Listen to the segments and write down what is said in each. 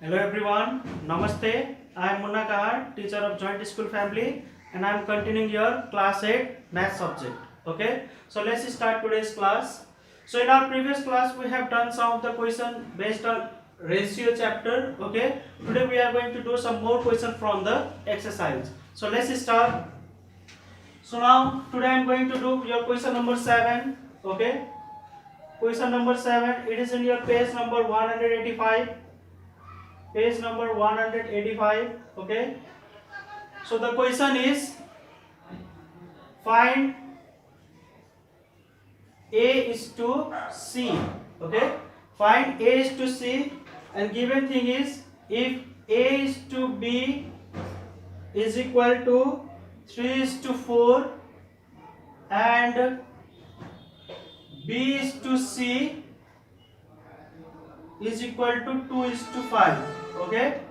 Hello everyone, Namaste. I am Munna Kahar, teacher of Joint School Family, and I am continuing your class 8 math subject. Okay, so let's start today's class. So in our previous class we have done some of the question based on ratio chapter. Okay, today we are going to do some more question from the exercise. So let's start. So now today I am going to do your question number 7. Okay, question number 7. It is in your page number 185. Page number 185. Okay, so the question is find a is to c. Okay, find a is to c, and given thing is if a is to b is equal to 3 is to 4 and b is to c is equal to 2 is to 5. Okay,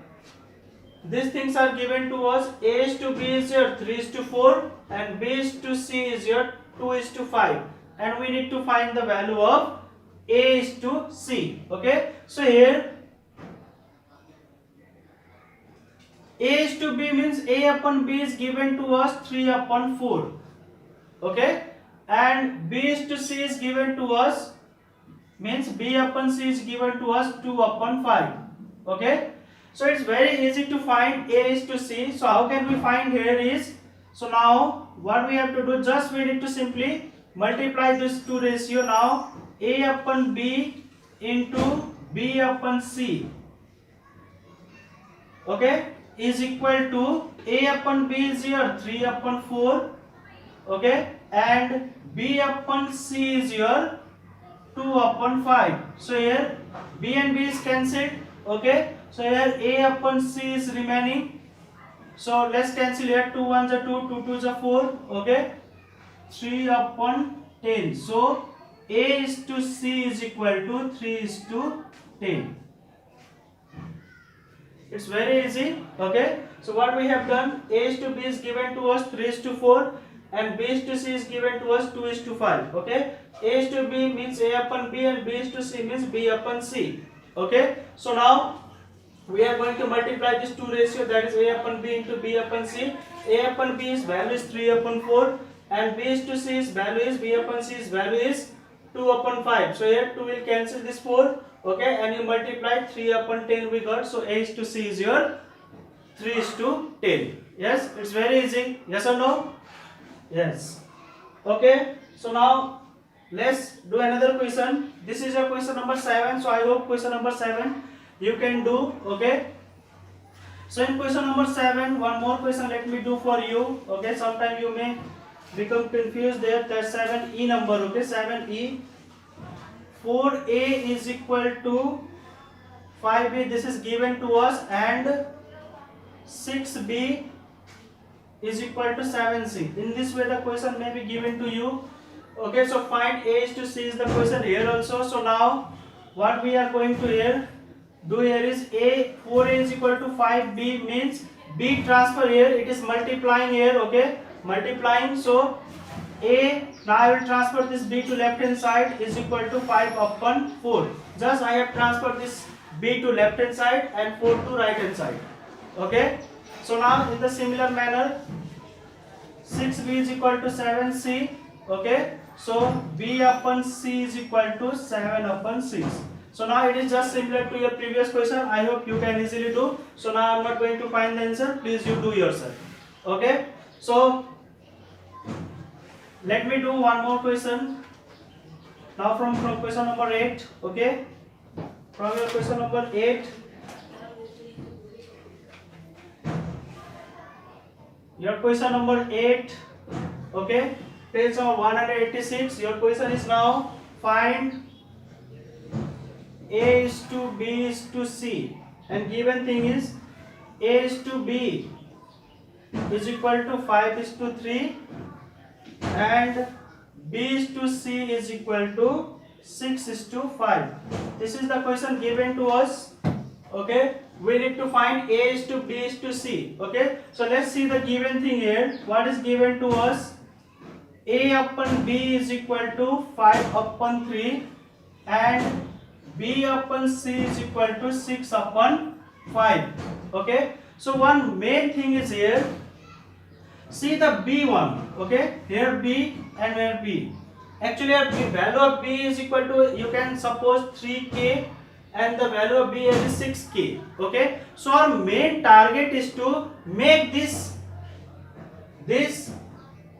these things are given to us. A is to b is your 3 is to 4 and b is to c is your 2 is to 5, and we need to find the value of a is to c. Okay, so here a is to b means a upon b is given to us 3 upon 4. Okay, and b is to c is given to us means b upon c is given to us 2 upon 5. Okay, so it's very easy to find a is to c. So how can we find here is, so now what we have to do, just we need to simply multiply this two ratio. Now a upon b into b upon c, okay, is equal to a upon b is your 3 upon 4, okay, and b upon c is your 2 upon 5. So here b and b is cancelled. Okay, so here a upon c is remaining. So let's cancel here. 2 1s are 2, 2 2s are 4. Okay, 3 upon 10. So a is to c is equal to 3 is to 10. It's very easy. Okay, so what we have done, a is to b is given to us 3 is to 4 and b is to c is given to us 2 is to 5. Okay, a is to b means a upon b and b is to c means b upon c. Okay, so now we are going to multiply this two ratio, that is a upon b into b upon c. A upon b is value is 3 upon 4 and b is to c is value is b upon c is value is 2 upon 5. So here 2 will cancel this 4. Okay, and you multiply 3 upon 10 we got. So a is to c is your 3 is to 10. Yes, it's very easy. Yes or no? Yes. Okay, so now let's do another question. This is your question number 7. So I hope question number 7 you can do. Okay, so in question number 7, one more question let me do for you. Okay, sometime you may become confused there. That 7e number. Okay, 7e, 4a is equal to 5b, this is given to us, and 6b is equal to 7c. In this way the question may be given to you. Okay, so find a is to c is the question here also. So now what we are going to do here is 4a is equal to 5b means b transfer here, it is multiplying here. Okay, multiplying. So a, now I will transfer this b to left hand side, is equal to 5 upon 4. Just I have transferred this b to left hand side and 4 to right hand side. Okay, so now in the similar manner 6b is equal to 7c. Okay, so b upon c is equal to 7 upon 6. So now it is just similar to your previous question. I hope you can easily do. So now I am not going to find the answer, please you do yourself. Okay, so let me do one more question now from question number 8. Okay, from your question number 8, your question number 8. Okay, page number 186. Your question is now find a is to b is to c, and given thing is a is to b is equal to 5 is to 3 and b is to c is equal to 6 is to 5. This is the question given to us. Okay, we need to find a is to b is to c. Okay, so let's see the given thing here. What is given to us? A upon b is equal to 5 upon 3 and b upon c is equal to 6 upon 5. Okay, so one main thing is here, see the b one. Okay, here b and here b. Actually our value of b is equal to, you can suppose 3k, and the value of b is 6k. Okay, so our main target is to make this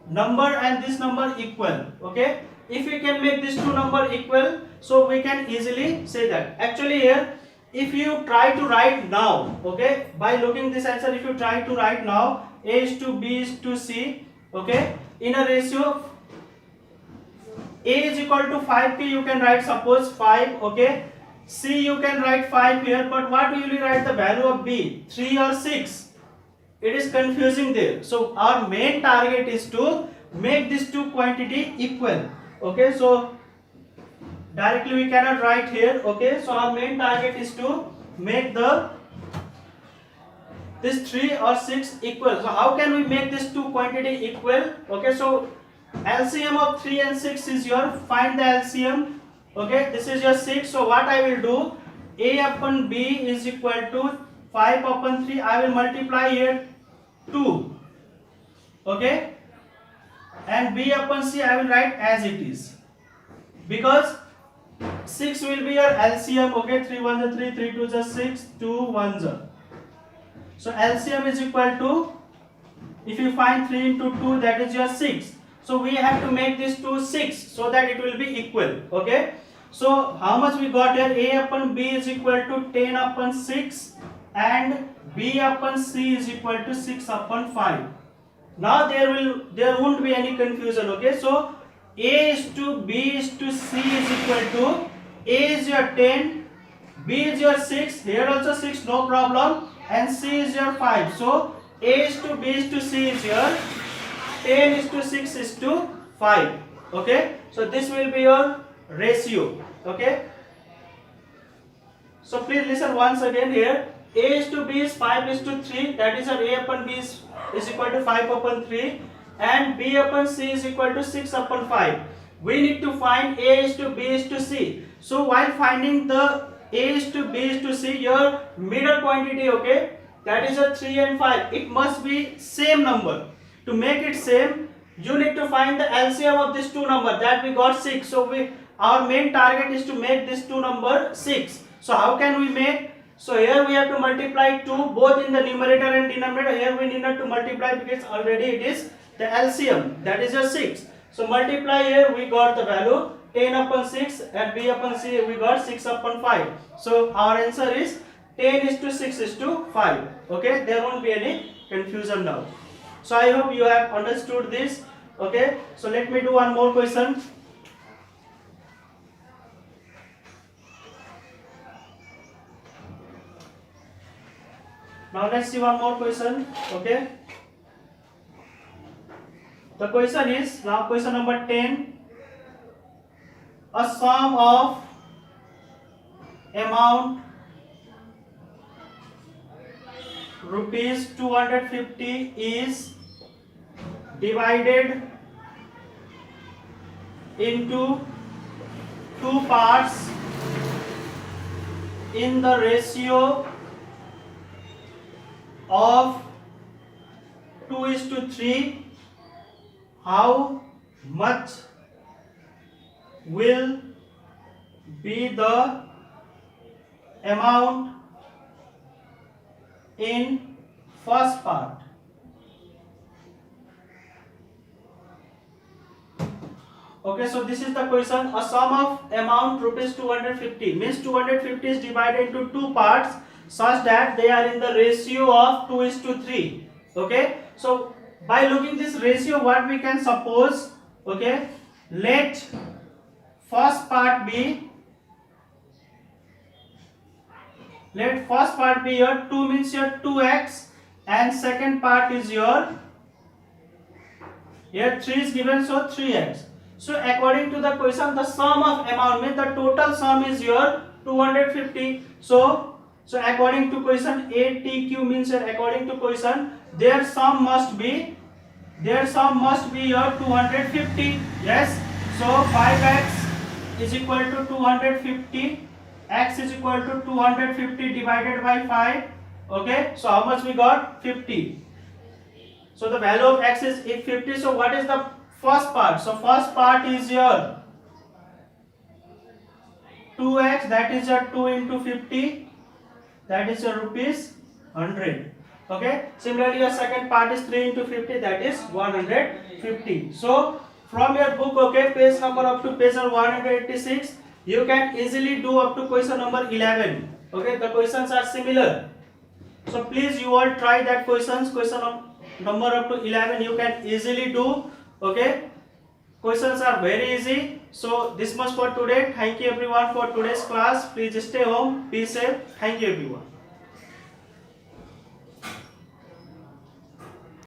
number and this number equal. Okay, if we can make these two number equal, so we can easily say that. Actually here, if you try to write now, okay, by looking this answer, if you try to write now a is to b is to c, okay, in a ratio a is equal to 5k, you can write suppose 5, okay, c you can write 5 here, but what will you write the value of b, 3 or 6? It is confusing there. So our main target is to make these two quantity equal. Okay, so directly we cannot write here. Okay, so our main target is to make this 3 or 6 equal. So how can we make this two quantity equal? Okay, so LCM of 3 and 6 is your, find the LCM. Okay, this is your 6. So what I will do, a upon b is equal to 5 upon 3. I will multiply here 2. Okay, and b upon c I will write as it is, because 6 will be your LCM. Okay, 3 1 is 3, 3 2 is 6, 2 1 is. So LCM is equal to, if you find 3 into 2, that is your 6. So we have to make this to 6 so that it will be equal. Okay, so how much we got here, a upon b is equal to 10 upon 6 and b upon c is equal to 6 upon 5. Now there won't be any confusion. Okay, so a is to b is to c is equal to, a is your 10, b is your 6, here also 6, no problem, and c is your 5. So a is to b is to c is your 10 is to 6 is to 5. Okay, so this will be your ratio. Okay, so please listen once again here. A is to b is 5 is to 3, that is our a upon b is equal to 5 upon 3, and b upon c is equal to 6 upon 5. We need to find a is to b is to c. So while finding the a is to b is to c, your middle quantity, okay, that is a 3 and 5, it must be same number. To make it same, you need to find the LCM of this two number, that we got 6. So our main target is to make this two number 6. So how can we make? So here we have to multiply 2 both in the numerator and denominator. Here we need not to multiply because already it is the LCM, that is a 6. So multiply, here we got the value 10 upon 6 and b upon c we got 6 upon 5. So our answer is 10 is to 6 is to 5. Okay, there won't be any confusion now. So I hope you have understood this. Okay, so let me do one more question. Now let's see one more question. Okay, the question is, now question number 10. A sum of amount rupees 250 is divided into two parts in the ratio of 2:3. How much will be the amount in first part? Okay, so this is the question. A sum of amount rupees 250 means 250 is divided into two parts such that they are in the ratio of 2:3. Okay, so by looking this ratio, what we can suppose, okay, let first part be your 2 means your 2x, and second part is your, here 3 is given, so 3x. So according to the question, the sum of amount means the total sum is your 250. So according to question, ATQ means that according to question, their sum must be your 250. Yes, so 5x is equal to 250, x is equal to 250 divided by 5, Okay, so how much we got? 50. So the value of x is 50. So what is the first part? So first part is your 2x, that is your 2 into 50, that is your rupees 100. Okay, similarly your second part is 3 into 50, that is 150. So from your book, okay, page number up to page number 186, you can easily do up to question number 11. Okay, the questions are similar. So please you all try that questions. Question number up to 11 you can easily do. Okay, questions are very easy. So this much for today. Thank you everyone for today's class. Please stay home, be safe. Thank you everyone.